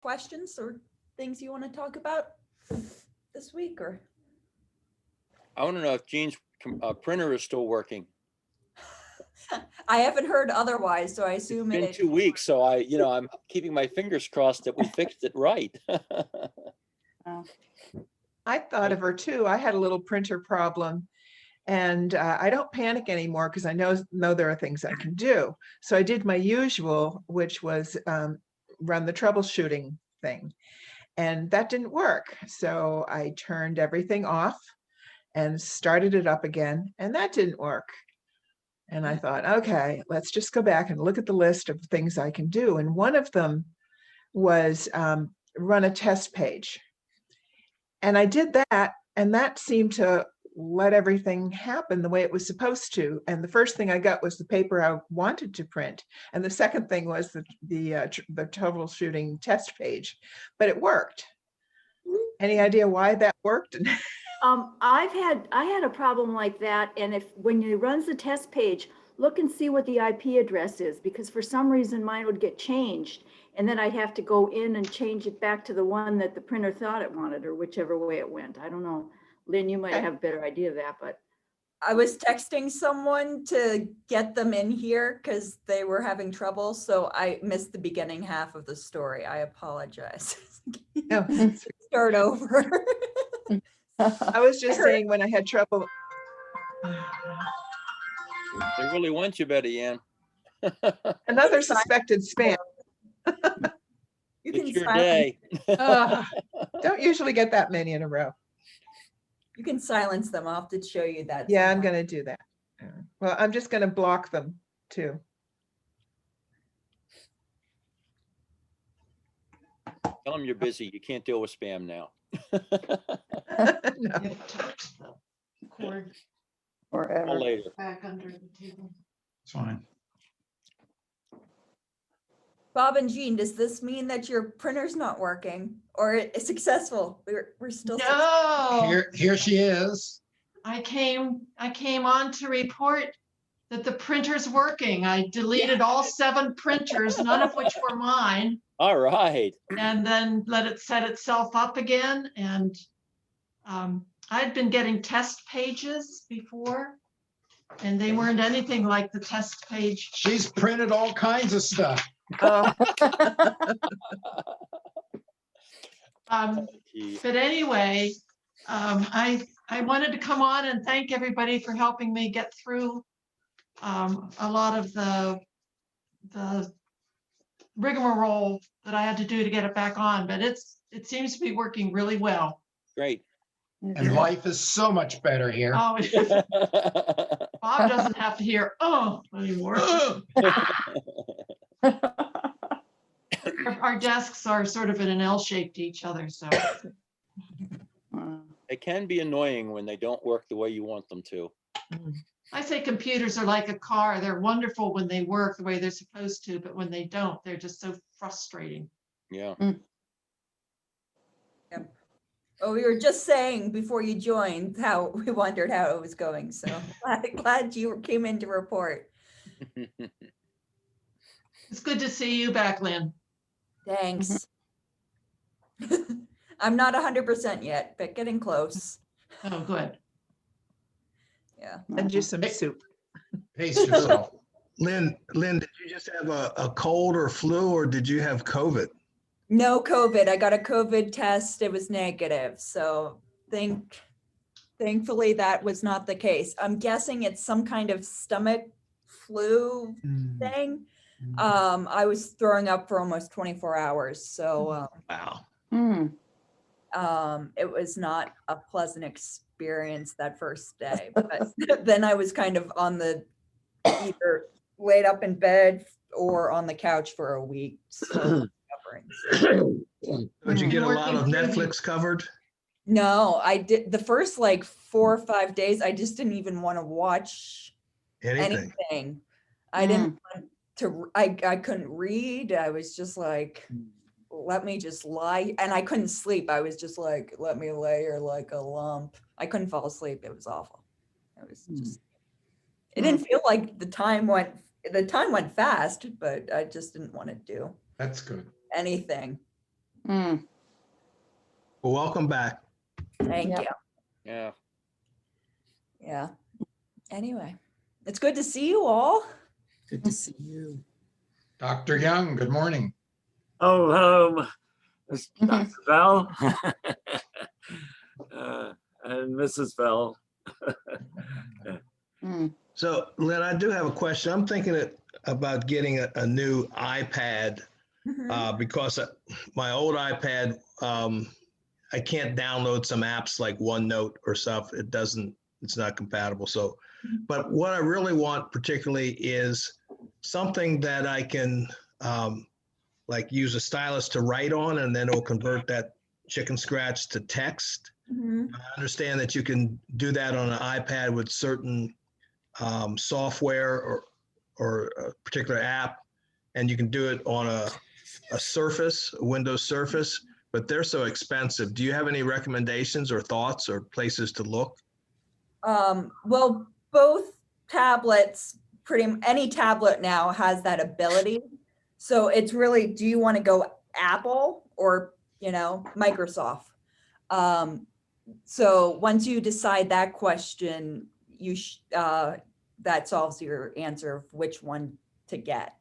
questions or things you want to talk about this week? Or I want to know if Jean's printer is still working. I haven't heard otherwise, so I assume It's been it 2 weeks, so I'm keeping my fingers crossed that we fixed it right. I thought of her too. I had a little printer problem, and I don't panic anymore because I know there are things I can do. So I did my usual, which was run the troubleshooting thing, and that didn't work. So I turned everything off and started it up again, and that didn't work. And I thought, okay, let's just go back and look at the list of things I can do. And one of them was run a test page. And I did that, and that seemed to let everything happen the way it was supposed to. And the first thing I got was the paper I wanted to print. And the second thing was the troubleshooting test page, but it worked. Any idea why that worked? I had a problem like that, and when it runs the test page, look and see what the IP address is, because for some reason mine would get changed, and then I'd have to go in and change it back to the one that the printer thought it wanted, or whichever way it went. I don't know. Lynn, you might have a better idea of that, but I was texting someone to get them in here because they were having trouble, so I missed the beginning half of the story. I apologize. No. Start over. I was just saying when I had trouble. They really want you, Betty Ann. Another suspected spam. You It's can your silence, day. Don't usually get that many in a row. you can silence them. I'll have to show you that. Yeah, I'm sometime. going to do that. Well, I'm just going to block them too. Tell them you're busy. You can't deal with spam now. No. Cord Or later. back under the table. It's fine. Bob and Jean, does this mean that your printer's not working or it's successful? We're still No, Here she is. I came on to report that the printer's working. I deleted all 7 printers, none of which were mine, All right. and then let it set itself up again. And I'd been getting test pages before, and they weren't anything like the test page. She's printed all kinds of stuff. Oh, But anyway, I wanted to come on and thank everybody for helping me get through a lot of the rigmarole that I had to do to get it back on, but it seems to be working really well. Great. And life is so much better here. Oh, Bob doesn't have to hear anymore. Our desks are sort of in an L shape to each other, so. It can be annoying when they don't work the way you want them to. I say computers are like a car. They're wonderful when they work the way they're supposed to, but when they don't, they're just so frustrating. Yeah. Well, we were just saying before you joined how we wondered how it was going. So glad you came in to report. It's good to see you back, Lynn. Thanks. I'm not 100% yet, but getting close. Oh, good. Yeah. and just some soup. Pace yourself. Lynn, did you just have a cold or flu, or did you have COVID? No COVID. I got a COVID test. It was negative. So thankfully that was not the case. I'm guessing it's some kind of stomach flu thing. I was throwing up for almost 24 hours. So Wow. it was not a pleasant experience that first day. But then I was kind of on the either laid up in bed or on the couch for a week. So Did you get a lot of Working through Netflix covered? no, I did the first like 4 or 5 days. I just didn't even want to watch Anything? anything. I didn't want to, I couldn't read. I was just like, let me just lie. And I couldn't sleep. I was just like, let me lay here like a lump. I couldn't fall asleep. It was awful. It was just, it didn't feel like the time went fast, but I just didn't want to do That's good. anything. Mm, Well, welcome back. thank Yep. you. Yeah. Yeah. Anyway, it's good to see you all. Good to see you. Dr. Young, good morning. Oh, it's Dr. Bell and Mrs. Bell. Mm, So Lynn, I do have a question. I'm thinking about getting a new iPad mhm. because my old iPad, I can't download some apps like OneNote or stuff. It's not compatible. So, but what I really want particularly is something that I can like use a stylus to write on, and then it will convert that chicken scratch to text. Mhm. I understand that you can do that on an iPad with certain software or a particular app, and you can do it on a Surface, a Windows Surface, but they're so expensive. Do you have any recommendations or thoughts or places to look? Well, both tablets, any tablet now has that ability. So it's really, do you want to go Apple or, Microsoft? So once you decide that question, that solves your answer of which one to get.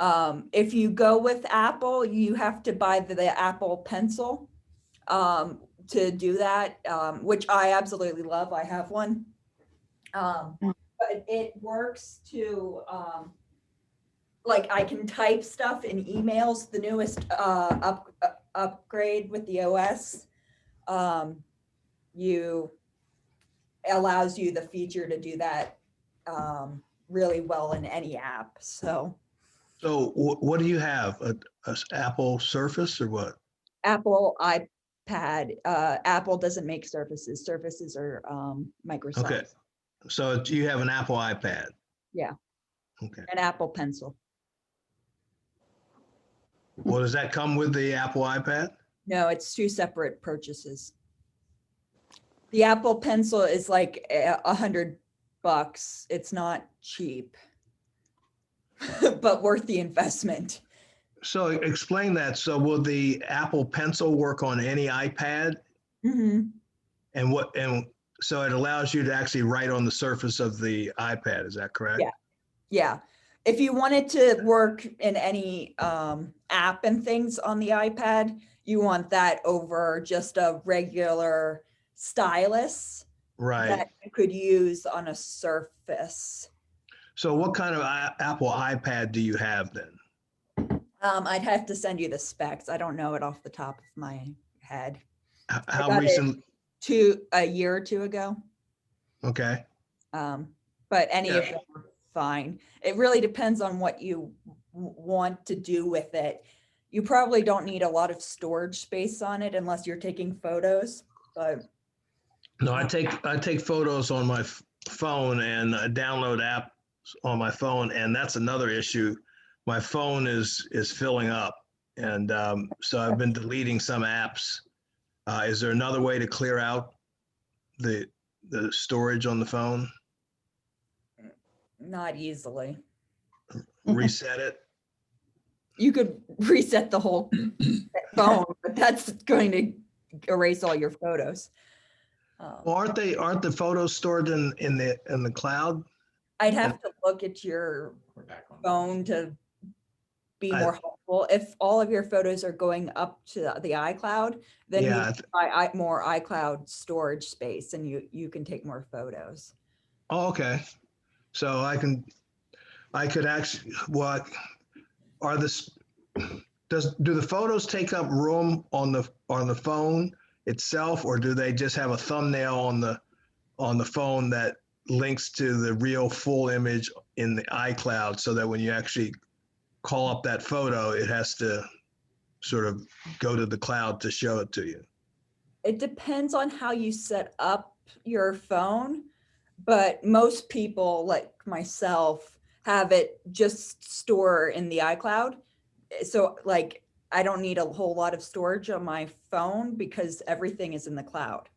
If you go with Apple, you have to buy the Apple Pencil to do that, which I absolutely love. I have one. But it works to, like I can type stuff in emails, the newest upgrade with the OS. Allows you the feature to do that really well in any app. So So what do you have? A Apple Surface or what? Apple iPad, Apple doesn't make Surfaces. Surfaces are Microsoft. Okay. So you have an Apple iPad? Yeah. Okay. An Apple Pencil. Well, does that come with the Apple iPad? No, it's two separate purchases. The Apple Pencil is like $100. It's not cheap, but worth the investment. So explain that. So will the Apple Pencil work on any iPad? Mm-hmm. And so it allows you to actually write on the surface of the iPad. Is that correct? Yeah. Yeah. If you wanted to work in any app and things on the iPad, you want that over just a regular stylus Right. that you could use on a Surface. So what kind of Apple iPad do you have then? I'd have to send you the specs. I don't know it off the top of my head. How got it recent? A year or two ago. Okay. But any of them are fine. It really depends on what you want to do with it. You probably don't need a lot of storage space on it unless you're taking photos, but No, I take photos on my phone and download apps on my phone, and that's another issue. My phone is filling up, and so I've been deleting some apps. Is there another way to clear out the storage on the phone? not easily. Reset it? You could reset the whole phone, but that's going to erase all your photos. Well, aren't the photos stored in the cloud? I'd have to look at your We're back on. phone to be more helpful. If all of your photos are going up to the iCloud, then Yeah. you buy more iCloud storage space and you can take more photos. Oh, okay. So I could actually, what are do the photos take up room on the phone itself, or do they just have a thumbnail on the phone that links to the real full image in the iCloud, so that when you actually call up that photo, it has to sort of go to the cloud to show it to you? It depends on how you set up your phone, but most people like myself have it just store in the iCloud. So like, I don't need a whole lot of storage on my phone because everything is in the cloud.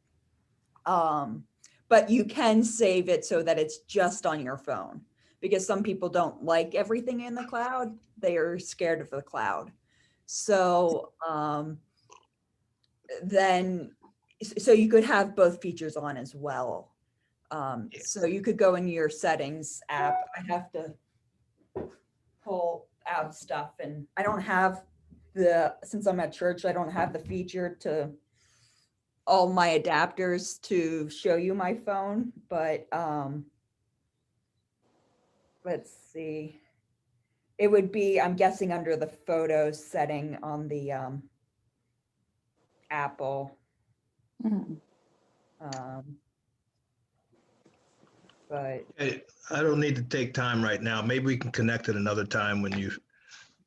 But you can save it so that it's just on your phone, because some people don't like everything in the cloud. They are scared of the cloud. So then, so you could have both features on as well. So you could go in your settings app. I have to pull out stuff, and I don't have since I'm at church, I don't have the feature to all my adapters to show you my phone, but let's see. It would be, I'm guessing, under the photos setting on the Apple. But Hey, I don't need to take time right now. Maybe we can connect at another time when you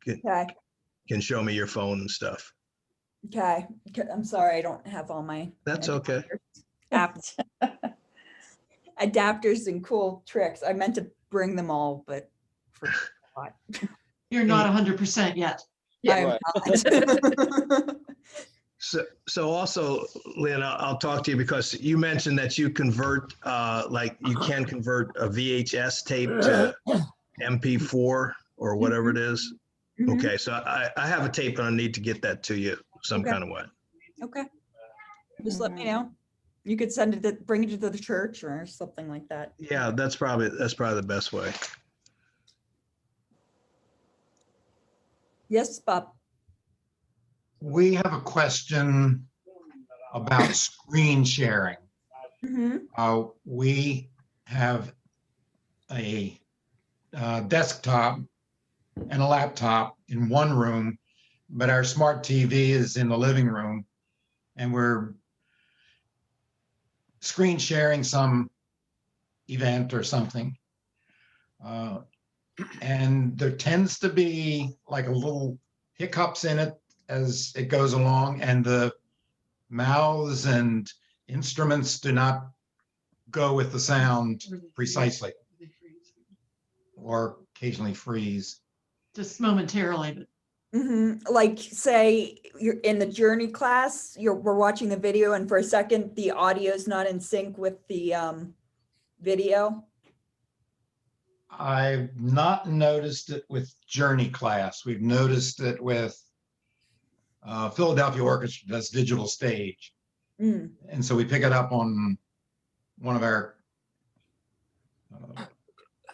okay, can show me your phone and stuff. okay. I'm sorry, I don't have all my That's okay. apps, adapters and cool tricks. I meant to bring them all, but forgot. You're not 100% yet. I am not. So also, Lynn, I'll talk to you because you mentioned that you convert, like you can convert a VHS tape to MP4 or whatever it is. Mhm. Okay, so I have a tape and I need to get that to you some Okay. kind of way. Okay. Just let me know. You could send it, bring it to the church or something like that. Yeah, that's probably the best way. Yes, Bob. We have a question about screen sharing. Mhm. We have a desktop and a laptop in one room, but our smart TV is in the living room, and we're screen sharing some event or something. And there tends to be like a little hiccups in it as it goes along, and the mouths and instruments do not go with the sound precisely, or occasionally freeze. Just momentarily, but Like, say you're in the journey class, we're watching the video, and for a second the audio is not in sync with the video. I've not noticed it with Journey class. We've noticed it with Philadelphia Orchestra, that's digital stage. Mm. And so we pick it up on one of our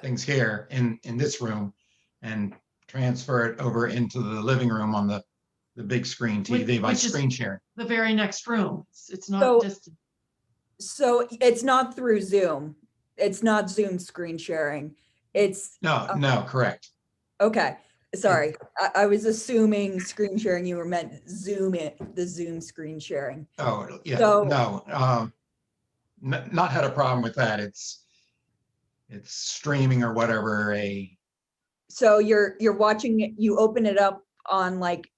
things here in this room and transfer it over into the living room on the big screen TV by which is screen sharing. the very next room. It's not So- just, So it's not through Zoom. It's not Zoom screen sharing. It's No, correct. okay. Sorry, I was assuming screen sharing. You were meant Zoom the Zoom screen sharing. Oh, yeah, So- no, not had a problem with that. It's streaming or whatever. So you're watching it. You open it up on like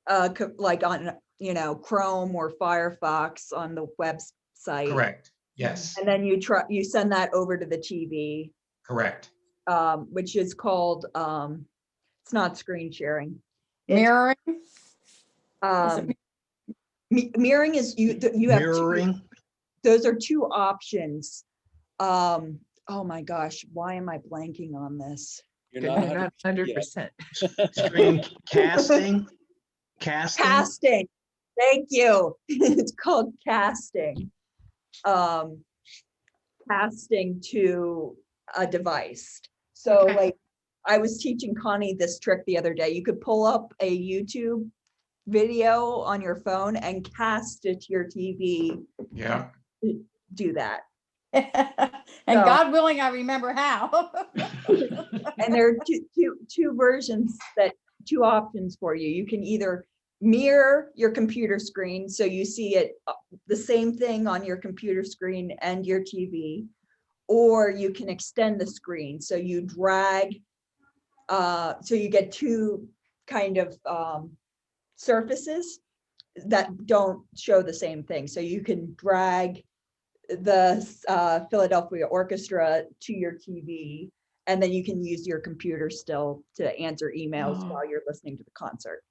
on Chrome or Firefox on the website. Correct. Yes, And then you send that over to the TV, correct. which is called it's not screen sharing. Mirroring? Mirroring is you have Mirroring. those are two options. Oh my gosh, why am I blanking on this? You're You're not not 100%. Screen casting. Casting. Thank you. It's called casting. Casting to a device. So Okay. like I was teaching Connie this trick the other day. You could pull up a YouTube video on your phone and cast it to your TV. Yeah. Do that. And So- God willing, I remember how. And there are two versions two options for you. You can either mirror your computer screen so you see it the same thing on your computer screen and your TV, or you can extend the screen so you drag so you get two kind of surfaces that don't show the same thing. So you can drag the Philadelphia Orchestra to your TV, and then you can use your computer still to answer emails Oh. while you're listening to the concert.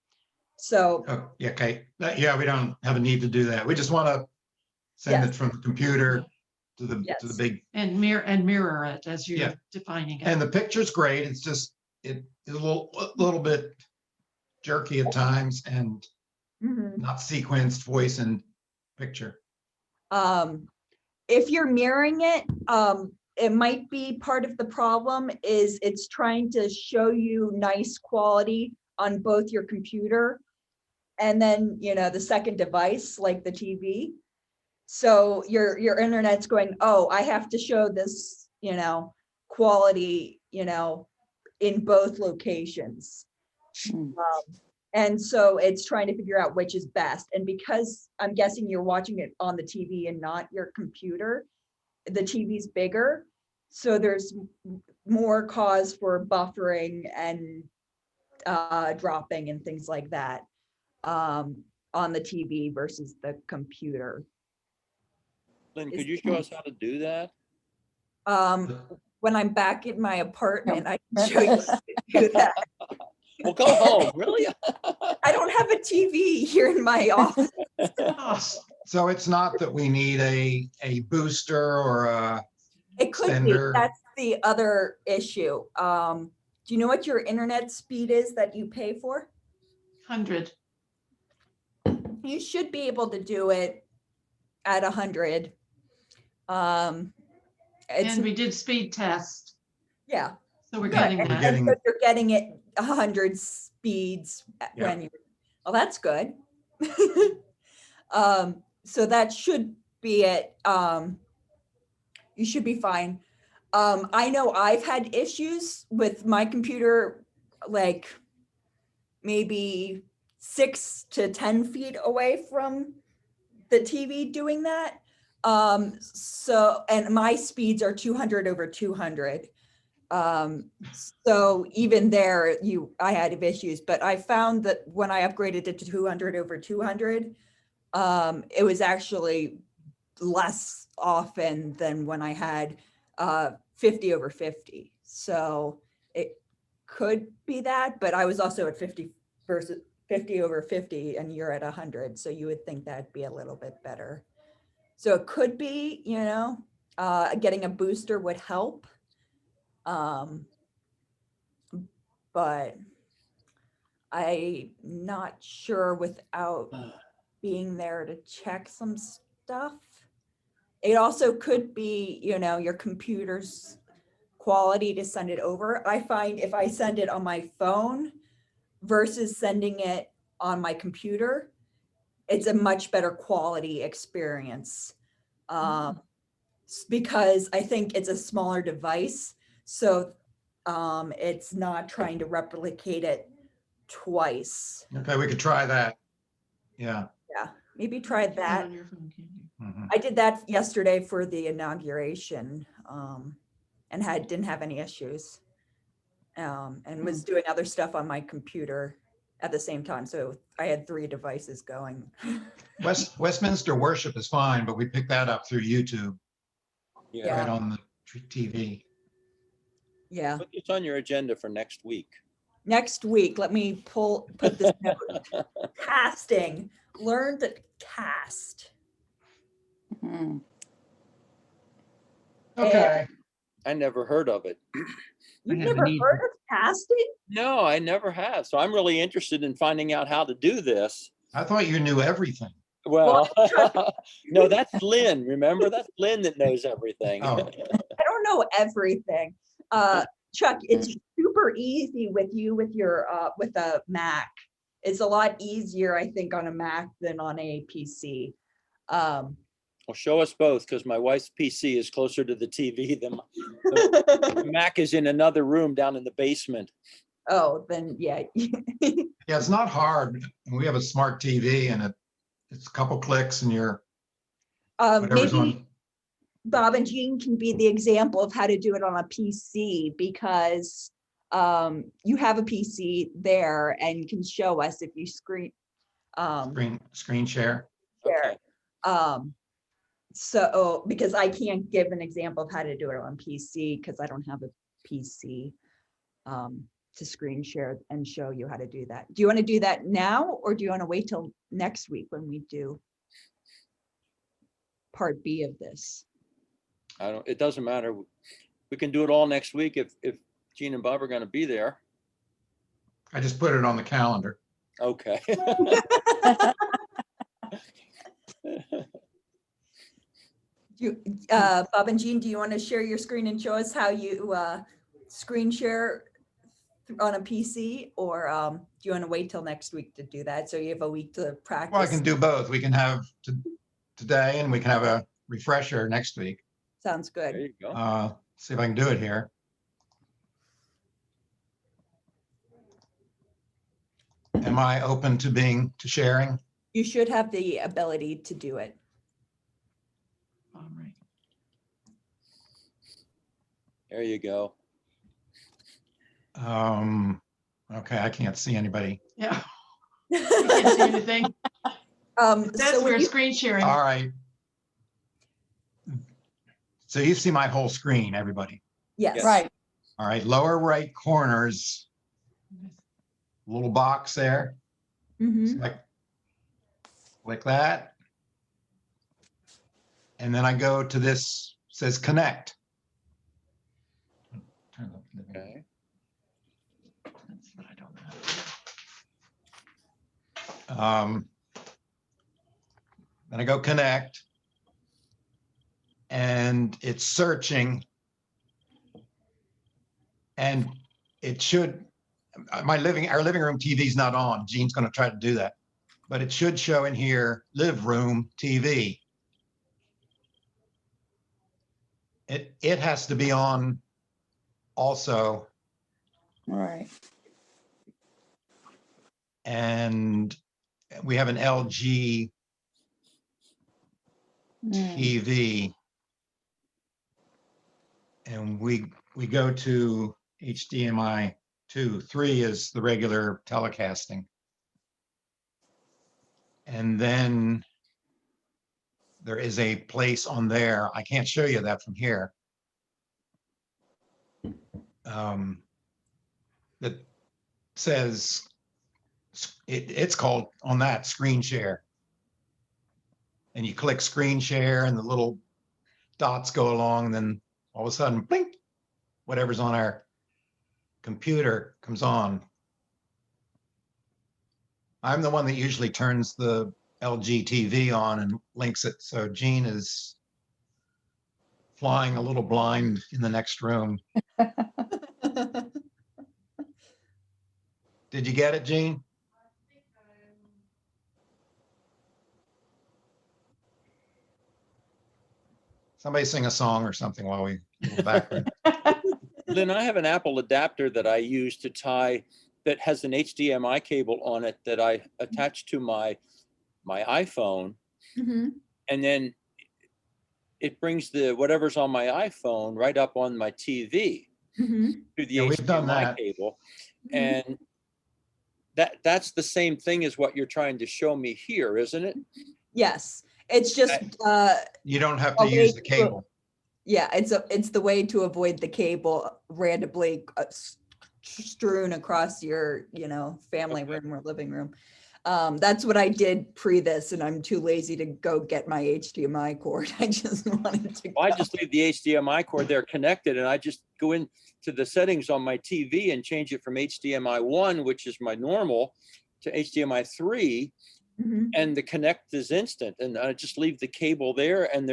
So Oh, yeah, okay. Yeah, we don't have a need to do that. We just want to send it from the computer to the Yes. big, and mirror it as you're Yeah. defining it. and the picture's great. It's just, it is a little bit jerky at times and Mhm. not sequenced voice and picture. If you're mirroring it, it might be part of the problem is it's trying to show you nice quality on both your computer and then, the second device, like the TV. So your internet's going, oh, I have to show this, quality, in both locations. And so it's trying to figure out which is best. And because I'm guessing you're watching it on the TV and not your computer, the TV's bigger. So there's more cause for buffering and dropping and things like that on the TV versus the computer. Lynn, could you show us how to do that? When I'm back in my apartment, I can show you how to do that. Well, go home, really? I don't have a TV here in my office. Oh, So it's not that we need a booster or a It could be, extender. that's the other issue. Do you know what your internet speed is that you pay for? 100. You should be able to do it at 100. It's, And we did speed test, yeah. so we're Yeah, getting and We're that. getting- so you're getting it 100 speeds Yeah. when you, well, that's good. So that should be it. You should be fine. I know I've had issues with my computer, like maybe 6 to 10 feet away from the TV doing that. So, and my speeds are 200 over 200. So even there, I had issues, but I found that when I upgraded it to 200 over 200, it was actually less often than when I had 50 over 50. So it could be that, but I was also at 50 versus 50 over 50 and you're at 100. So you would think that'd be a little bit better. So it could be, getting a booster would help. But I'm not sure without being there to check some stuff. It also could be, your computer's quality to send it over. I find if I send it on my phone versus sending it on my computer, it's a much better quality experience. Because I think it's a smaller device. So it's not trying to replicate it twice. Okay, we could try that. Yeah. Yeah, maybe try that. On your phone, can't you? Mhm. I did that yesterday for the inauguration and didn't have any issues. And was doing other stuff on my computer at the same time. So I had 3 devices going. Westminster Worship is fine, but we picked that up through YouTube, Yeah. right on the TV. Yeah. Put this on your agenda for next week. Next week, let me put this note. Casting, learn to cast. Mhm. Okay. I never heard of it. You've haven't never either. heard of casting? No, I never have. So I'm really interested in finding out how to do this. I thought you knew everything. Well, no, that's Lynn. Remember, that's Lynn that knows everything. Oh. I don't know everything. Chuck, it's super easy with your with a Mac. It's a lot easier, I think, on a Mac than on a PC. Well, show us both, because my wife's PC is closer to the TV than the Mac is in another room down in the basement. Oh, then yeah. Yeah, it's not hard. We have a smart TV and it's a couple clicks and you're whatever's Maybe on. Bob and Jean can be the example of how to do it on a PC because you have a PC there and can show us if you screen Screen share. share. Okay. So because I can't give an example of how to do it on PC because I don't have a PC to screen share and show you how to do that. Do you want to do that now or do you want to wait till next week when we do part B of this? It doesn't matter. We can do it all next week if Jean and Bob are going to be there. I just put it on the calendar. Okay. Bob and Jean, do you want to share your screen and show us how you screen share on a PC, or do you want to wait till next week to do that? So you have a week to practice. Well, I can do both. We can have today and we can have a refresher next week. Sounds There good. you go. See if I can do it here. Am I open to sharing? You should have the ability to do it. All right. There you go. Okay, I can't see anybody. Yeah, I can't see anything. So That's when we're you- screen sharing. All right. So you see my whole screen, everybody. yes. Right. All right, lower right corners, little box there. Mhm. Click that. And then I go to this, says connect. Okay. That's what I don't know. Then I go connect. And it's searching. And it should, our living room TV is not on. Jean's going to try to do that. But it should show in here, live room TV. It has to be on also. Right. And we have an LG Mm. TV. And we go to HDMI 2. 3 is the regular telecasting. And then there is a place on there. I can't show you that from here. That says it's called on that screen share. And you click screen share and the little dots go along, and then all of a sudden, blink, whatever's on our computer comes on. I'm the one that usually turns the LG TV on and links it. So Jean is flying a little blind in the next room. Did you get it, Jean? Somebody sing a song or something while we go backward. Lynn, I have an Apple adapter that I use to tie, that has an HDMI cable on it that I attach to my iPhone. Mhm. And then it brings the whatever's on my iPhone right up on my TV Mhm. through the Yeah, we've done HDMI that. cable. Mhm. And that's the same thing as what you're trying to show me here, isn't it? Yes, it's just You don't have a to way use the cable. yeah, it's the way to avoid the cable randomly strewn across your, family Okay. room or living room. That's what I did pre this, and I'm too lazy to go get my HDMI cord. I just wanted to. Well, I go. just leave the HDMI cord there connected, and I just go into the settings on my TV and change it from HDMI 1, which is my normal, to HDMI 3, Mhm. and the connect is instant. And I just leave the cable there, and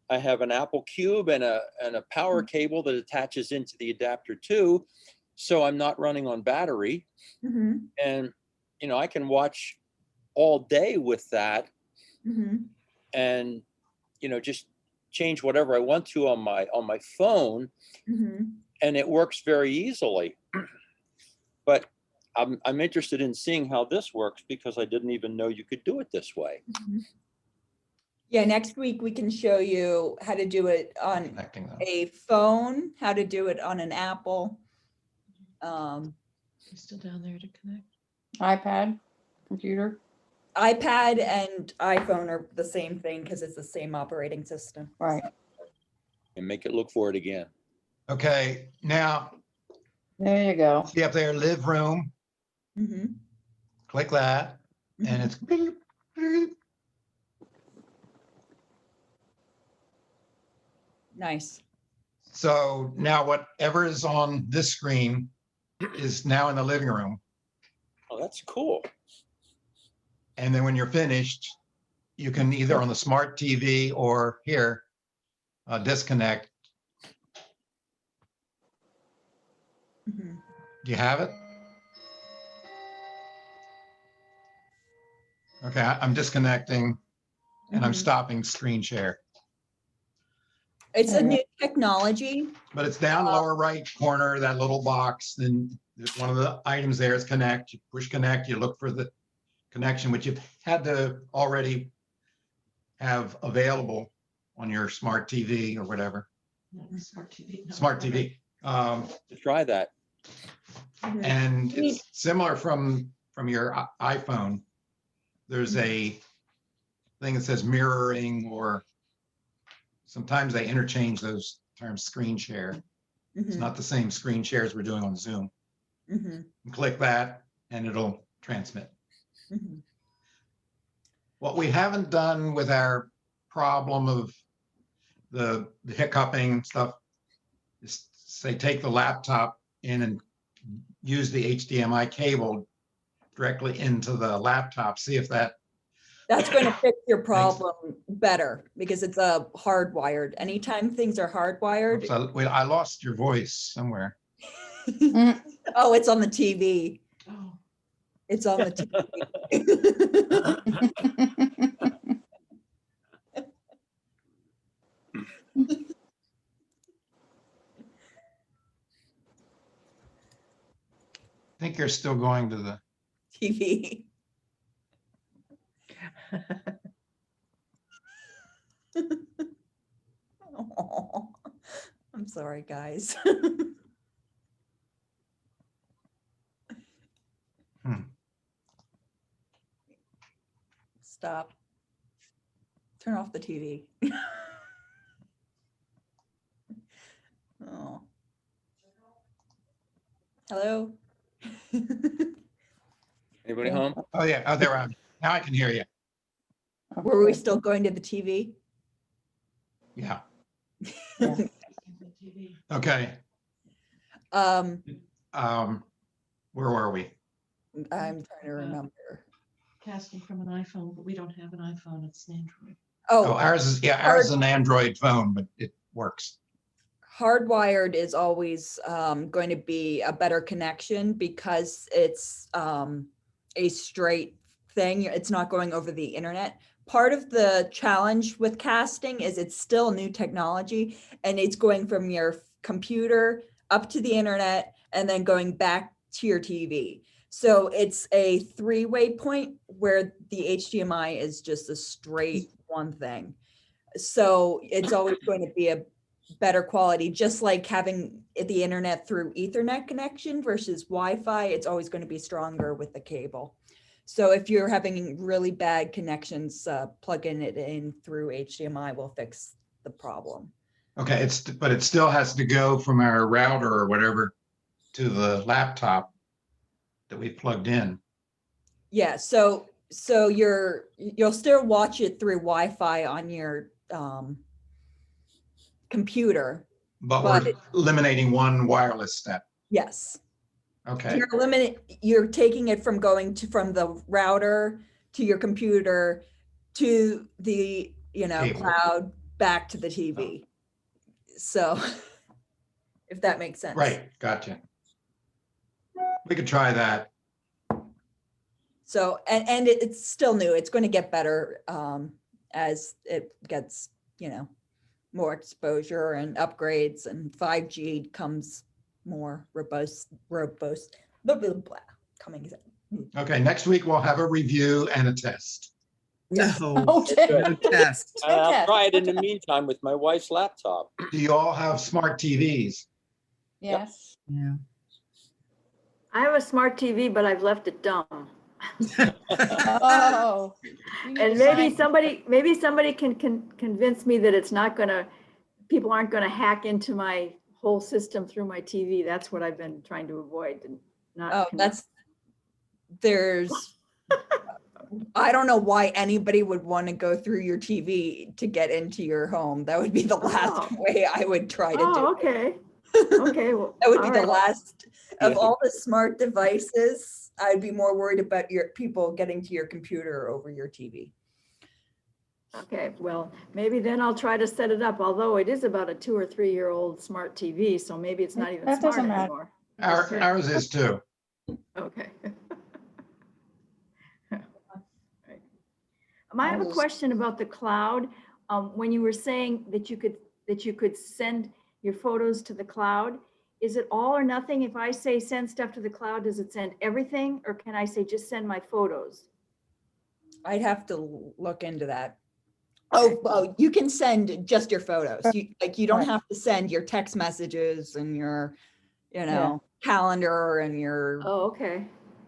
I have an Apple Cube and a power cable that attaches into the adapter too, so I'm not running on battery. Mhm. And I can watch all day with that, Mhm. and just change whatever I want to on my phone, Mhm. and it works very easily. But I'm interested in seeing how this works, because I didn't even know you could do it this way. Mhm. Yeah, next week we can show you how to do it on Connecting them. a phone, how to do it on an Apple. You still down there to connect? iPad, computer. iPad and iPhone are the same thing because it's the same operating system. Right. And make it look for it again. Okay, now There you go. see up there, live room, Mhm. click that, and it's beep, beep. Nice. So now whatever is on this screen is now in the living room. Oh, that's cool. And then when you're finished, you can either on the smart TV or here, disconnect. Mhm. Do you have it? Okay, I'm disconnecting and I'm Mhm. stopping screen share. It's a new technology. But it's down lower right corner, that little box. Then one of the items there is connect. You push connect, you look for the connection, which you've had to already have available on your smart TV or whatever. No, Smart TV. no. Smart TV. To try that. Mhm. And it's similar from your iPhone. There's a thing that says mirroring, or sometimes they interchange those terms, screen share. It's Mhm. not the same screen shares we're doing on Zoom. Mhm. You click that and it'll transmit. Mhm. What we haven't done with our problem of the hiccuping stuff is say take the laptop in and use the HDMI cable directly into the laptop, see if that, That's going to fix your problem better because it's a hardwired. Anytime things are hardwired, so, wait, I lost your voice somewhere. oh, it's on the TV. Oh, It's on the TV. I think you're still going to the, TV. Aw, I'm sorry, guys. Stop. Turn off the TV. Oh. Hello? Anybody home? oh yeah, oh, there I am. Now I can hear you. Were we still going to the TV? Yeah, Yeah. TV. okay. Um, Where were we? I'm trying to remember. Casting from an iPhone, but we don't have an iPhone. It's an Android. Oh, Oh, ours is an Android phone, but it works. hardwired is always going to be a better connection because it's a straight thing. It's not going over the internet. Part of the challenge with casting is it's still new technology and it's going from your computer up to the internet and then going back to your TV. So it's a three-way point where the HDMI is just a straight one thing. So it's always going to be a better quality, just like having the internet through Ethernet connection versus Wi-Fi, it's always going to be stronger with the cable. So if you're having really bad connections, plugging it in through HDMI will fix the problem. Okay, but it still has to go from our router or whatever to the laptop that we plugged in. Yeah, so you'll still watch it through Wi-Fi on your computer. But But we're eliminating one wireless step. Yes. Okay, You're taking it from going to from the router to your computer to the Cable. cloud back to the TV. So if that makes sense. right, gotcha. We could try that. So and it's still new. It's going to get better as it gets more exposure and upgrades, and 5G comes more robust blah, blah, blah, coming in. Okay, next week we'll have a review and a test. No, Okay. no test. And I'll Okay. try it in the meantime with my wife's laptop. Do you all have smart TVs? Yes. Yeah. I have a smart TV, but I've left it dumb. Oh. You need And to maybe sign- somebody can convince me that it's not gonna, people aren't gonna hack into my whole system through my TV. That's what I've been trying to avoid. And not Oh, connect. I don't know why anybody would want to go through your TV to get into your home. That would be the last Oh. way I would try to do Oh, it. okay. Okay, well. That would be all the right. last of Yeah. all the smart devices. I'd be more worried about your people getting to your computer over your TV. Okay, well, maybe then I'll try to set it up, although it is about a 2 or 3 year old smart TV, so maybe it's not even That smart doesn't matter. anymore. Ours is too. Okay. Right. I have a Ours is- question about the cloud. When you were saying that you could send your photos to the cloud, is it all or nothing? If I say send stuff to the cloud, does it send everything, or can I say just send my photos? I'd have to look into that. Oh, you can send just your photos. You don't Right. have to send your text messages and your, calendar and your Oh, okay.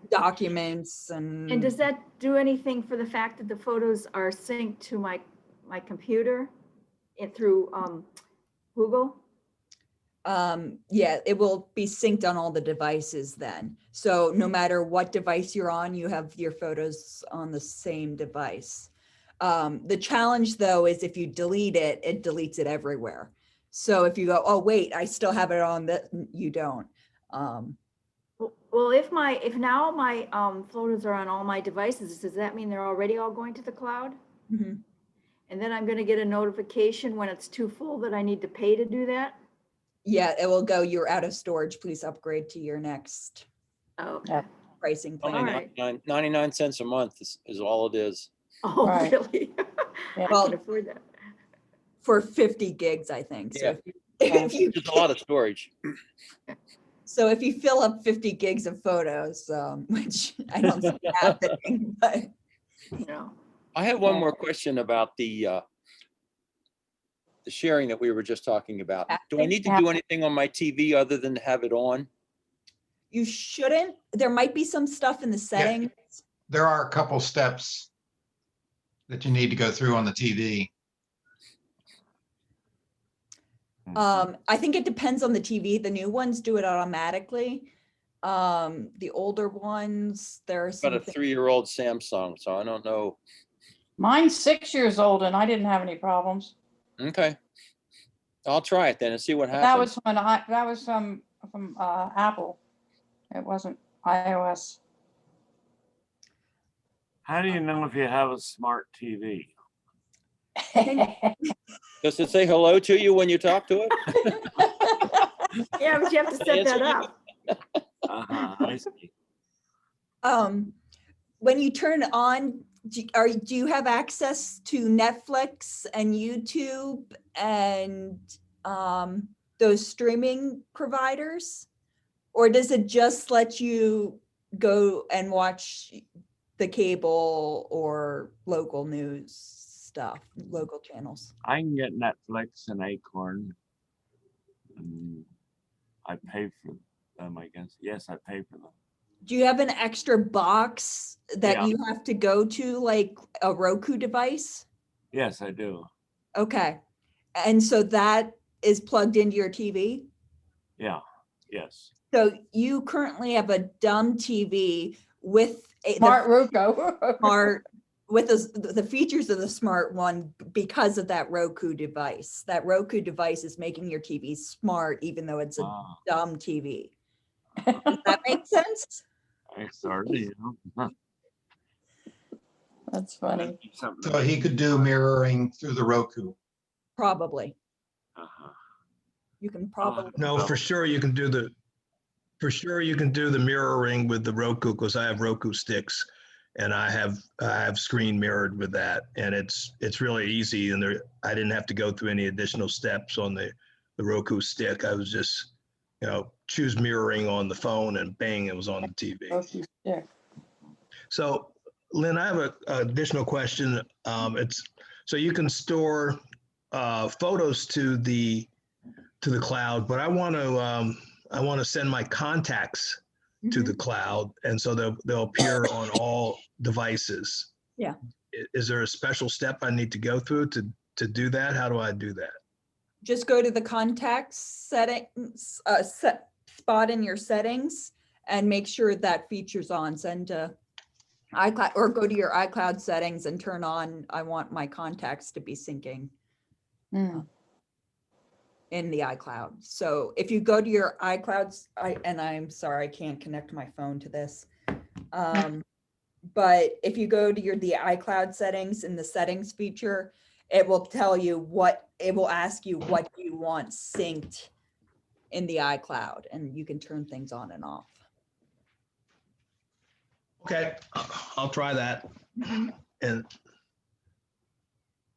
documents And does that do anything for the fact that the photos are synced to my computer through Google? Yeah, it will be synced on all the devices then. So no matter what device you're on, you have your photos on the same device. The challenge though is if you delete it, it deletes it everywhere. So if you go, oh wait, I still have it on, that you don't. Well, if now my photos are on all my devices, does that mean they're already all going to the cloud? Mhm. And then I'm going to get a notification when it's too full that I need to pay to do that? Yeah, it will go, you're out of storage, please upgrade to your next Oh, okay. Yeah. pricing All plan. right. 99 cents a month is all it is. Oh, Right. really? Yeah. I Well, can afford that. For 50 gigs, I think. So Yeah. if you Just a lot of storage. So if you fill up 50 gigs of photos, which I don't see happening, but No. I have one Yeah. more question about the sharing that we were just talking about. Do I need to do anything on my TV other than have it on? you shouldn't. There might be some stuff in the settings. There are a couple steps that you need to go through on the TV. I think it depends on the TV. The new ones do it automatically. The older ones, there are Got some a 3-year-old Samsung, so I don't know. Mine's 6 years old and I didn't have any problems. Okay. I'll try it then and see what That happens. was that was from Apple. It wasn't iOS. How do you know if you have a smart TV? Does it say hello to you when you talk to it? Yeah, but you have to set that up. I see. When you turn on, do you have access to Netflix and YouTube and those streaming providers? Or does it just let you go and watch the cable or local news stuff, local channels? I can get Netflix and Acorn. And I pay for them, I guess. Yes, I pay for them. Do you have an extra box that Yeah. you have to go to, like a Roku device? Yes, I do. Okay. And so that is plugged into your TV? Yeah, yes. So you currently have a dumb TV with Smart Roku. the features of the smart one because of that Roku device. That Roku device is making your TV smart, even though it's a Wow. dumb TV. Does that make sense? I started, That's funny. So he could do mirroring through the Roku. Probably. Uh-huh. You can probably. No, for sure you can do the mirroring with the Roku because I have Roku sticks and I have screen mirrored with that, and it's really easy, and I didn't have to go through any additional steps on the Roku stick. I was just choose mirroring on the phone and bang, it was on the TV. Roku stick. So Lynn, I have an additional question. It's so you can store photos to the cloud, but I want to send my contacts to the cloud, and so they'll appear on all devices. Yeah. Is there a special step I need to go through to do that? How do I do that? Just go to the contacts settings, spot in your settings, and make sure that feature's on. Send to iCloud, or go to your iCloud settings and turn on, I want my contacts to be syncing. Hmm. in the iCloud. So if you go to your iClouds, and I'm sorry, I can't connect my phone to this. But if you go to the iCloud settings in the settings feature, it will tell you it will ask you what you want synced in the iCloud, and you can turn things on and off. Okay, I'll try that. And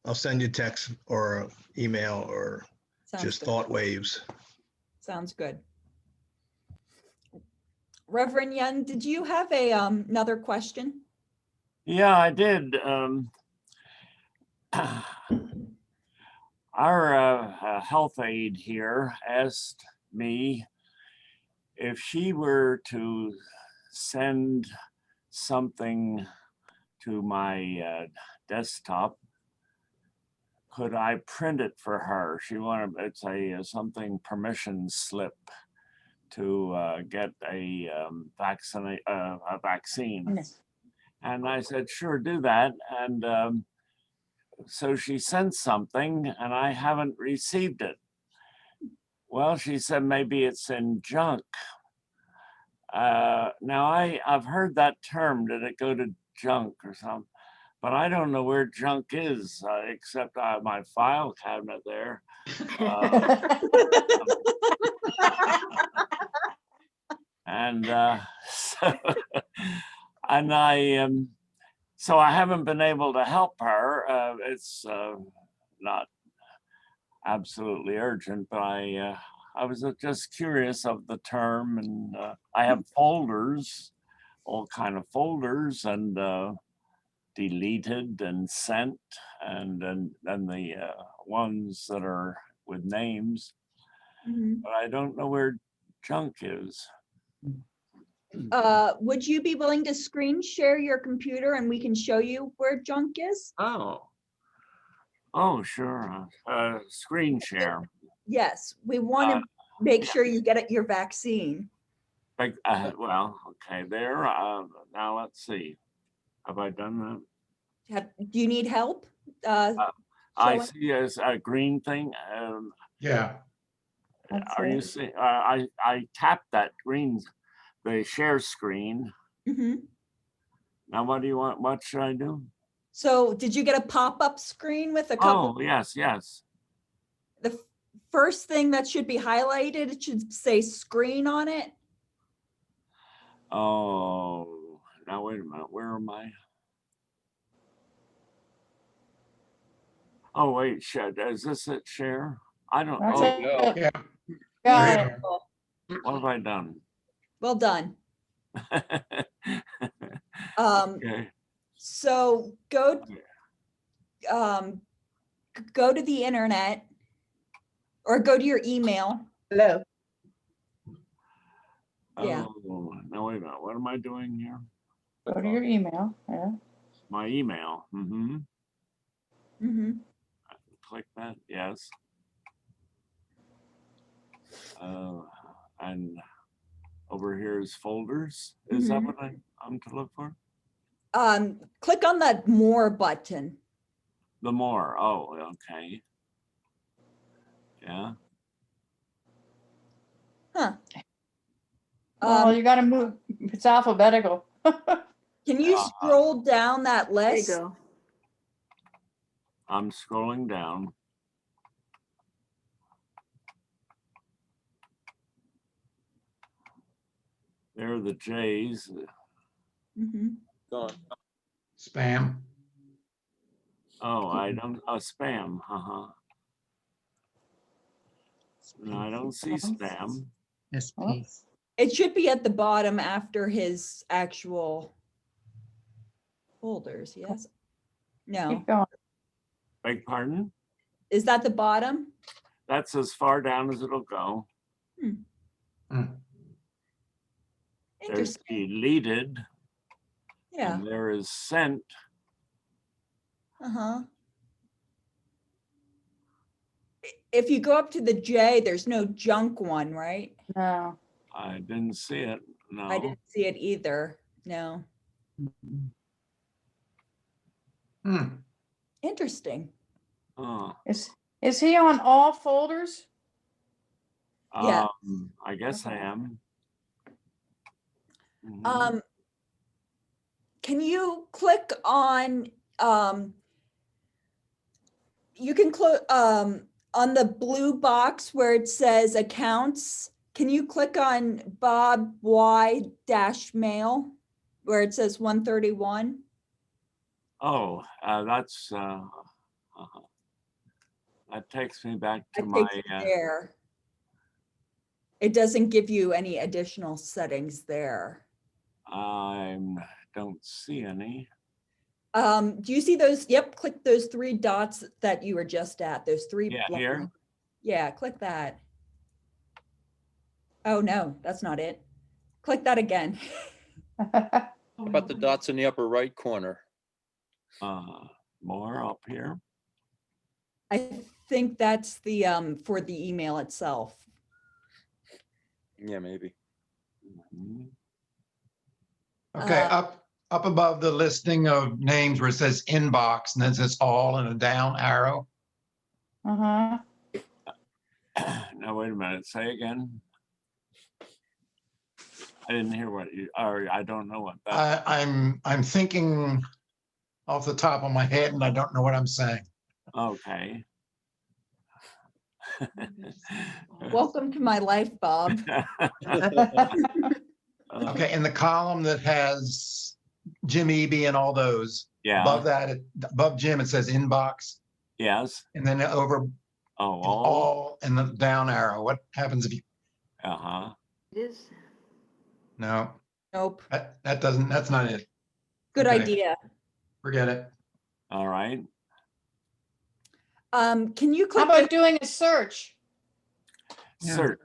I'll send you text or email or Sounds just good. thought waves. Sounds good. Reverend Yen, did you have another question? Yeah, I did. Our health aide here asked me if she were to send something to my desktop, could I print it for her? She wanted, it's something permission slip to get a vaccine. Yes. And I said, sure, do that. And so she sent something and I haven't received it. Well, she said maybe it's in junk. Now I've heard that term, did it go to junk or something? But I don't know where junk is, except my file cabinet there. And so I haven't been able to help her. It's not absolutely urgent, but I was just curious of the term, and I have folders, all kind of folders, and deleted and sent, and then the ones that are with names. But I don't know where junk is. Would you be willing to screen share your computer and we can show you where junk is? Oh, sure. Screen share. Yes, we want to make sure you get your vaccine. Well, okay, there. Now let's see. Have I done that? Do you need help? I see a green thing. Yeah. Are you seeing? I tapped that green, the share screen. Now, what do you want? What should I do? So did you get a pop-up screen with a couple? Oh, yes, yes. The first thing that should be highlighted, it should say screen on it. Oh, now wait a minute. Where am I? Oh, wait, is this it, share? I don't know. That's it. Yeah. Got it. What have I done? Well done. Okay. So go to the internet or go to your email. Hello. Yeah. Oh, now wait a minute. What am I doing here? Go to your email. Yeah. My email. Click that. Yes. And over here is folders. Is that what I'm to look for? Click on that more button. The more. Oh, okay. Yeah. Huh. Well, you got to move. It's alphabetical. Can you scroll down that There you list? go. I'm scrolling down. There are the J's. Gone. Spam. Oh, I don't, spam, No, I don't see spam. Yes, Oh. please. It should be at the bottom after his actual folders, yes? No, Keep going. Beg pardon? is that the bottom? That's as far down as it'll go. There's Interesting, deleted, yeah, and there is sent. If you go up to the J, there's no junk one, right? No. I didn't see it, no. I didn't see it either, no. Interesting. Oh, Is he on all folders? Yeah. I guess I am. Mhm. Can you click on, you can click on the blue box where it says accounts. Can you click on Bob Y dash mail where it says 131? Oh, that's, that takes me back to It my, takes you there. It doesn't give you any additional settings there. I don't see any. Do you see those? Yep, click those 3 dots that you were just at, those 3. Yeah, here. lines. Yeah, click that. Oh, no, that's not it. Click that again. How about the dots in the upper right corner? More up here. I think that's the, for the email itself. Yeah, maybe. Mhm. Okay, Uh, up above the listing of names where it says inbox and then it says all and a down arrow. Uh-huh. Now, wait a minute, say again. I didn't hear what you, or I don't know what that. I'm thinking off the top of my head and I don't know what I'm saying. Okay. Welcome to my life, Bob. Okay, in the column that has Jim Eby and all those, Yeah, above that, above Jim, it says inbox. yes. And then over Oh, all and the down arrow. What happens if you, uh-huh. It is. no, Nope. that doesn't, that's not it. Good Okay. idea. Forget it. All right. Can you How click about the, doing a search? Yeah. Search.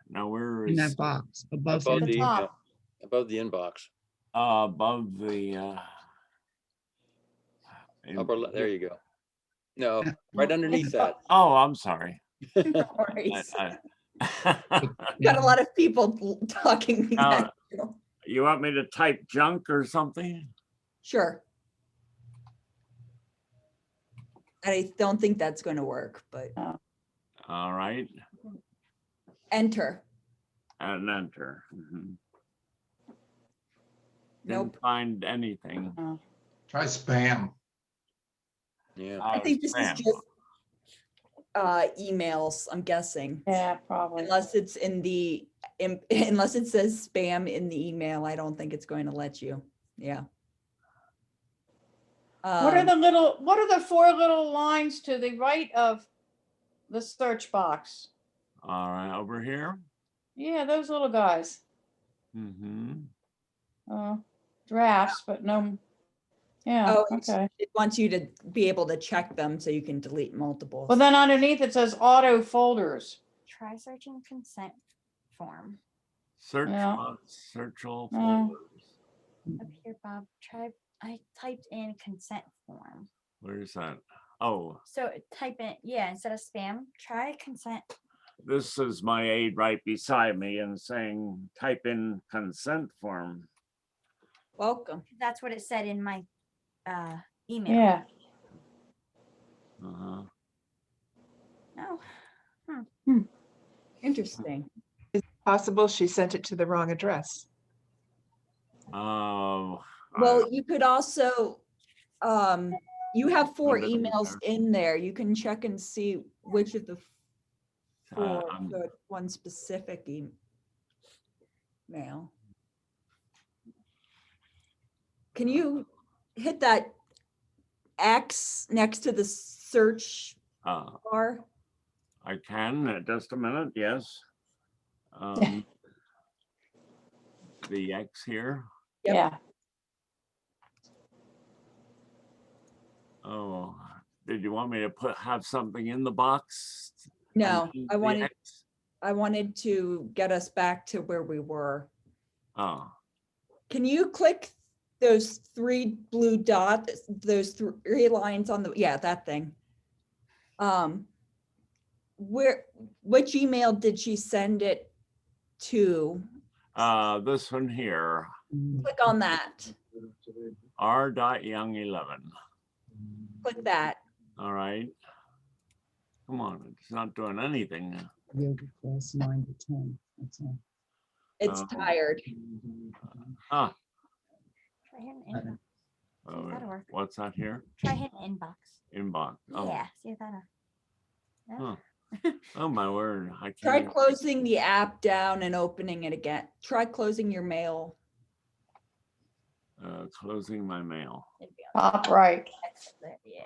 Now, where In is that box above Above the the email, top. above the inbox. above the There you go. No, Yeah. right underneath that. Oh, I'm sorry. no worries. I- Got a lot of people talking. Now, you want me to type junk or something? Sure. I don't think that's going to work, but All right, enter. and enter. Mhm. Nope. Didn't find anything. Try spam. Yeah. I think this is Spam. just emails, I'm guessing. Yeah, probably. Unless it's in the, unless it says spam in the email, I don't think it's going to let you. Yeah. What are the 4 little lines to the right of the search box? All right, over here. Yeah, those little guys. Mm-hmm. Drafts, but no. Yeah, Oh, okay. it wants you to be able to check them so you can delete multiples. Well, then underneath it says auto folders. Try searching consent form. Search, Yeah. search all Yeah. folders. Up here, Bob, I typed in consent form. Where's that? Oh, So type in, yeah, instead of spam, try consent. this is my aide right beside me and saying, type in consent form. Welcome. That's what it said in my email. Yeah. Uh-huh. No. Interesting. Possible she sent it to the wrong address. Oh. Well, you could also, you have 4 Under emails there. in there. You can check and see which of the 4, I'm- so it's one specific email. Can you hit that X next to the search bar? I can, just a minute, yes. The X here. Yep. Yeah. Oh, did you want me to have something in the box? No, underneath I the wanted, X? I wanted to get us back to where we were. Oh, Can you click those 3 blue dots, those 3 lines on the, yeah, that thing. Which email did she send it to? this one here, Click on that. r.young11. Click that. All right. Come on, it's not doing anything. yoga class 9 to 10. That's all. It's tired. Ah, Try hitting inbox. oh, That'll work. what's that here? Try hitting inbox. Inbox. Oh, Yeah, see if that'll. No? huh. Oh my word. I can't. Try even- closing the app down and opening it again. Try closing your mail. Closing my mail. It'd be on Top right. that, yeah.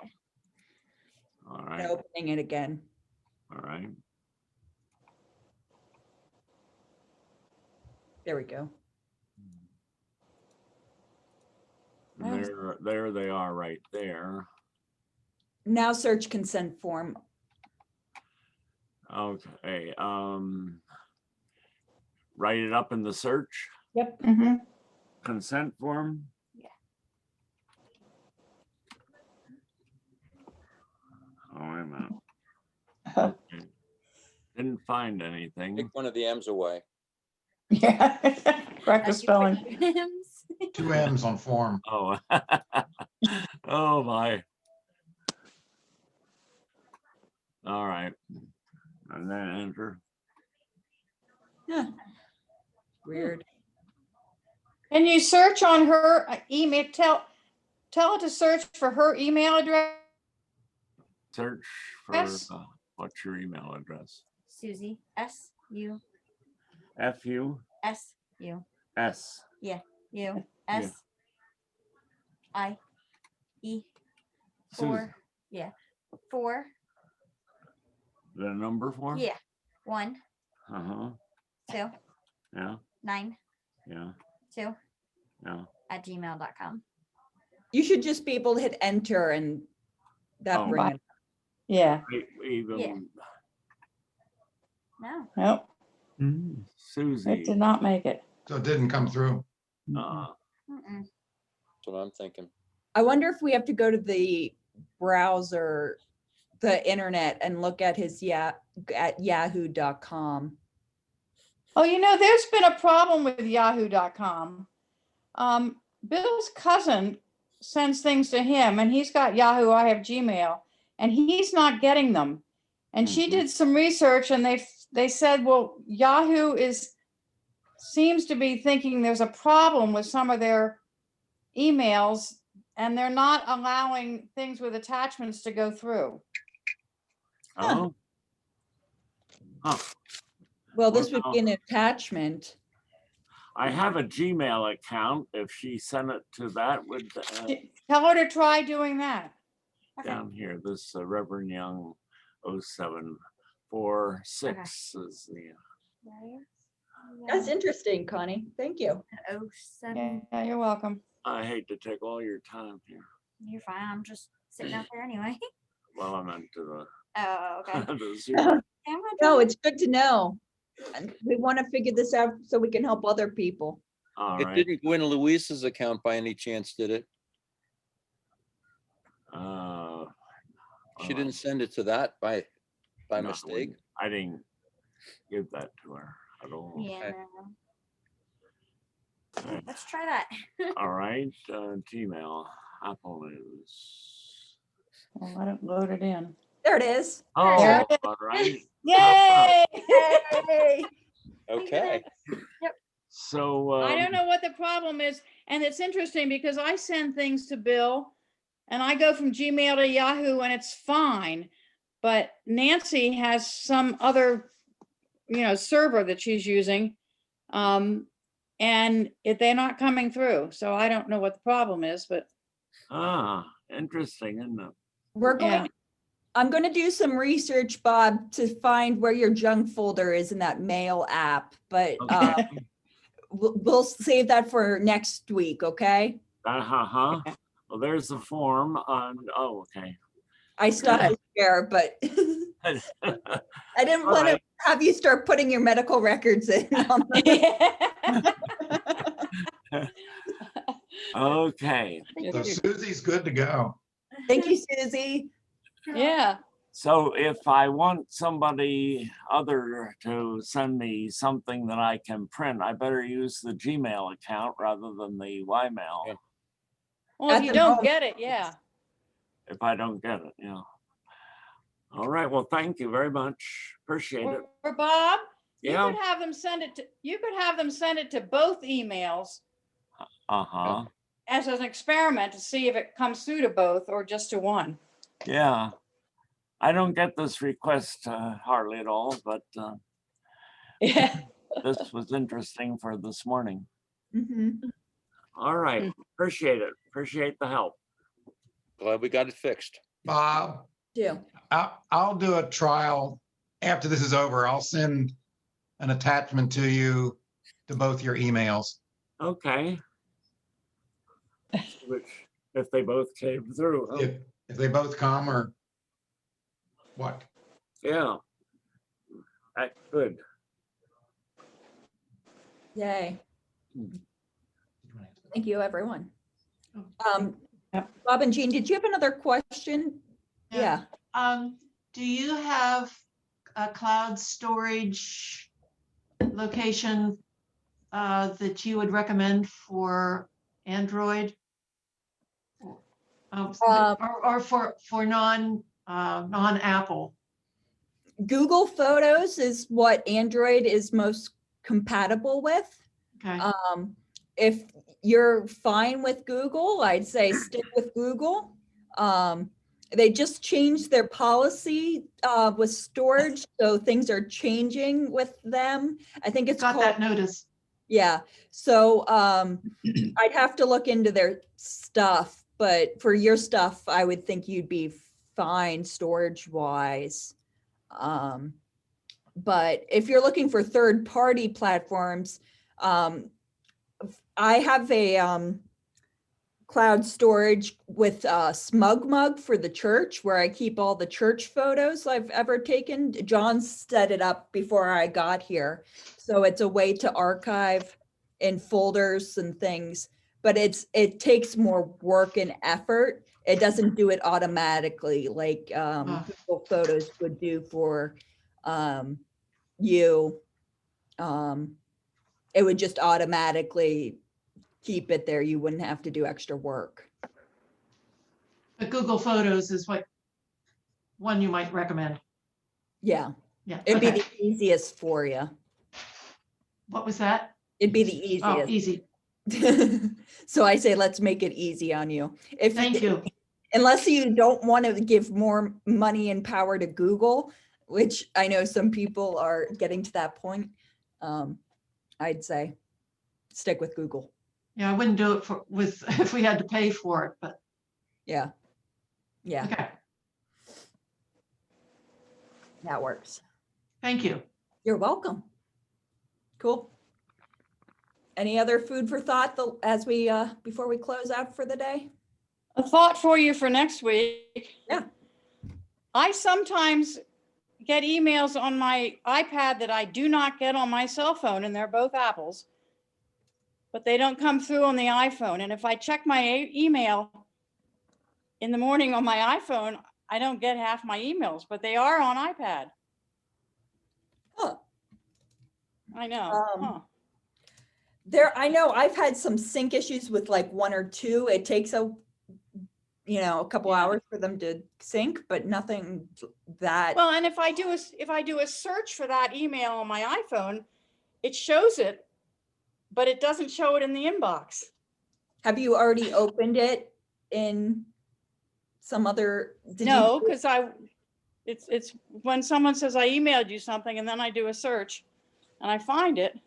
All And right. opening it again. All right. There we go. And there they are right there. Now search consent form. Okay. Write it up in the search Yep. Mhm. consent form. Yeah. Oh, wait a minute. Okay. Didn't find anything. Take one of the M's away. Yeah. Practice spelling. Acronyms. 2 M's on form. Oh, oh my. All right. And then enter. Weird. Can you search on her email? Tell it to search for her email address. Search for Yes. what's your email address? Susie, S-U-S-U. FUS. Yeah, you, Yeah. S-I-E, Susan. 4, yeah, 4, The number form? yeah, 1, Uh-huh. 2, Yeah. 9, Yeah. 2, Yeah. @gmail.com. You should just be able to hit enter and that Oh. bring it. Yeah. Even Yeah. No, Nope. Mm. Susie. It did not make it. So it didn't come through. Uh, mm-mm. That's what I'm thinking. I wonder if we have to go to the browser, the internet, and look at his at yahoo.com. Oh, there's been a problem with yahoo.com. Bill's cousin sends things to him and he's got Yahoo, I have Gmail, and he's not getting them. And she Mhm. did some research and they said, well, Yahoo seems to be thinking there's a problem with some of their emails and they're not allowing things with attachments to go through. oh. Huh. Well, this would Well, be an attachment. I have a Gmail account. If she sent it to that, would Tell her to try doing that. Okay. down here, this Reverend Young 0746 is the. That's interesting, Connie. Thank you. 07. Yeah, you're welcome. I hate to take all your time here. You're fine. I'm just sitting out there anyway. Well, I meant to Oh, okay. the Zoom. Am I No, doing- it's good to know. And we want to figure this out so we can help other people. All It right. didn't go into Luis's account by any chance, did it? She didn't send it to that by no, mistake. I didn't give that to her at all. Yeah. Let's try that. All right, Gmail, Apple News. Well, let it load it in. There it is. Oh, There it all right. Yay! Yay! Okay. So. I don't know what the problem is. And it's interesting because I send things to Bill and I go from Gmail to Yahoo and it's fine. But Nancy has some other, server that she's using. And they're not coming through. So I don't know what the problem is, but Interesting, isn't it? I'm going to do some research, Bob, to find where your junk folder is in that mail app, but Okay. we'll save that for next week. Okay. Well, there's the form on, okay. I stopped to share, but I didn't All want to right. have you start putting your medical records in. Okay, So Susie's good to go. Thank you, Susie. yeah. so if I want somebody other to send me something that I can print, I better use the Gmail account rather than the Ymail. Yeah. Well, if At you the don't moment. get it, yeah. If I don't get it, yeah. All right, well, thank you very much. Appreciate it. Or Bob, you Yeah. could have them send it to, you could have them send it to both emails Uh-huh. as an experiment to see if it comes through to both or just to one. Yeah. I don't get this request hardly at all, but Yeah. this was interesting for this morning. Mhm. All right, appreciate it. Appreciate the help. Glad we got it fixed. Bob, Do. I'll do a trial after this is over. I'll send an attachment to you to both your emails. Okay. Which, if they both came through. Huh? If they both come or what? Yeah. Good. Yay. Thank you, everyone. Yep. Bob and Jean, did you have another question? Yeah. Yeah. Do you have a cloud storage location that you would recommend for Android? Or for non-Apple? Google Photos is what Android is most compatible with. Okay. If you're fine with Google, I'd say stick with Google. They just changed their policy with storage, so things are changing with them. I think it's Got called, that notice. yeah. So I'd have to look into their stuff, but for your stuff, I would think you'd be fine storage wise. But if you're looking for third-party platforms, I have a cloud storage with SmugMug for the church, where I keep all the church photos I've ever taken. John set it up before I got here, so it's a way to archive in folders and things. But it takes more work and effort. It doesn't do it automatically like Google Photos would do for you. It would just automatically keep it there. You wouldn't have to do extra work. But Google Photos is what one you might recommend. Yeah, Yeah. it'd be Okay. the easiest for you. What was that? It'd be the Oh, easiest. easy. So I say, let's make it easy on you. Thank you. Unless you don't want to give more money and power to Google, which I know some people are getting to that point, I'd say stick with Google. Yeah, I wouldn't do it if we had to pay for it, but Yeah. Yeah, okay. that works. Thank you. You're welcome. Cool. Any other food for thought as we before we close out for the day? A thought for you for next week. Yeah. I sometimes get emails on my iPad that I do not get on my cell phone, and they're both Apples, but they don't come through on the iPhone. And if I check my email in the morning on my iPhone, I don't get half my emails, but they are on iPad. Huh. I know. Huh. I know I've had some sync issues with like one or two. It takes a couple hours for them to sync, but nothing that. Well, and if I do a search for that email on my iPhone, it shows it, but it doesn't show it in the inbox. Have you already opened it in some other? No, because it's when someone says I emailed you something and then I do a search and I find it.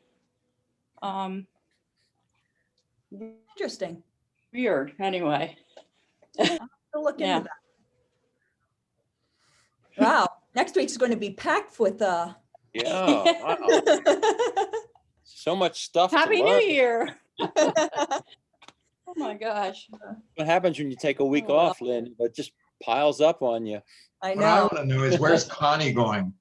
Interesting. Weird. Anyway. I'll look Yeah. into that. Wow. Next week's going to be packed with Yeah. Wow. So much stuff. Happy to New learn. Year. Oh my gosh. What happens when you take a week Oh, wow. off, Lynn? It just piles up on you. I What I know. want to know is where's Connie going?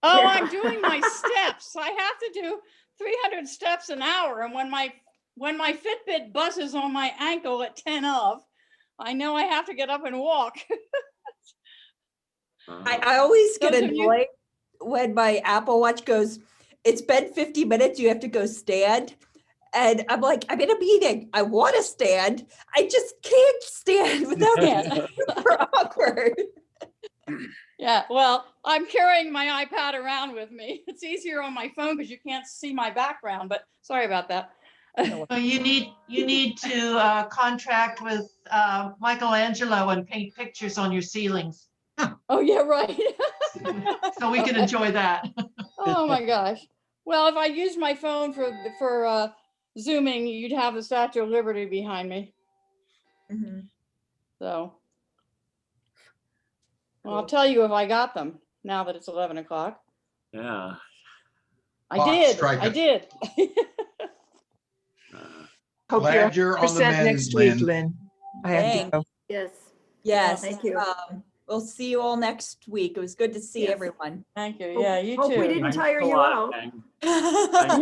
Oh, Yeah. I'm doing my steps. I have to do 300 steps an hour. And when my Fitbit buzzes on my ankle at 10 of, I know I have to get up and walk. I always get Those of you- annoyed when my Apple Watch goes, it's been 50 minutes, you have to go stand. And I'm like, I'm in a meeting. I want to stand. I just can't stand without being super awkward. Yeah, well, I'm carrying my iPad around with me. It's easier on my phone because you can't see my background, but sorry about that. So you need to contract with Michelangelo and paint pictures on your ceilings Oh, yeah, right. so we can enjoy that. Oh, my gosh. Well, if I used my phone for Zooming, you'd have the Statue of Liberty behind me. Mhm. So. Well, I'll Cool. tell you if I got them now that it's 11 o'clock. Yeah. I Clock did. I striking. did. Hope Glad you're you're on the 100% mend, next week, Lynn. Lynn. I have to Thanks. go. Yes. Yes. Thank you. We'll see you all next week. It was good to see Yes. everyone. Thank you. Hope- Yeah, you hope we too. didn't Thanks tire a you lot, out. Peg. Thank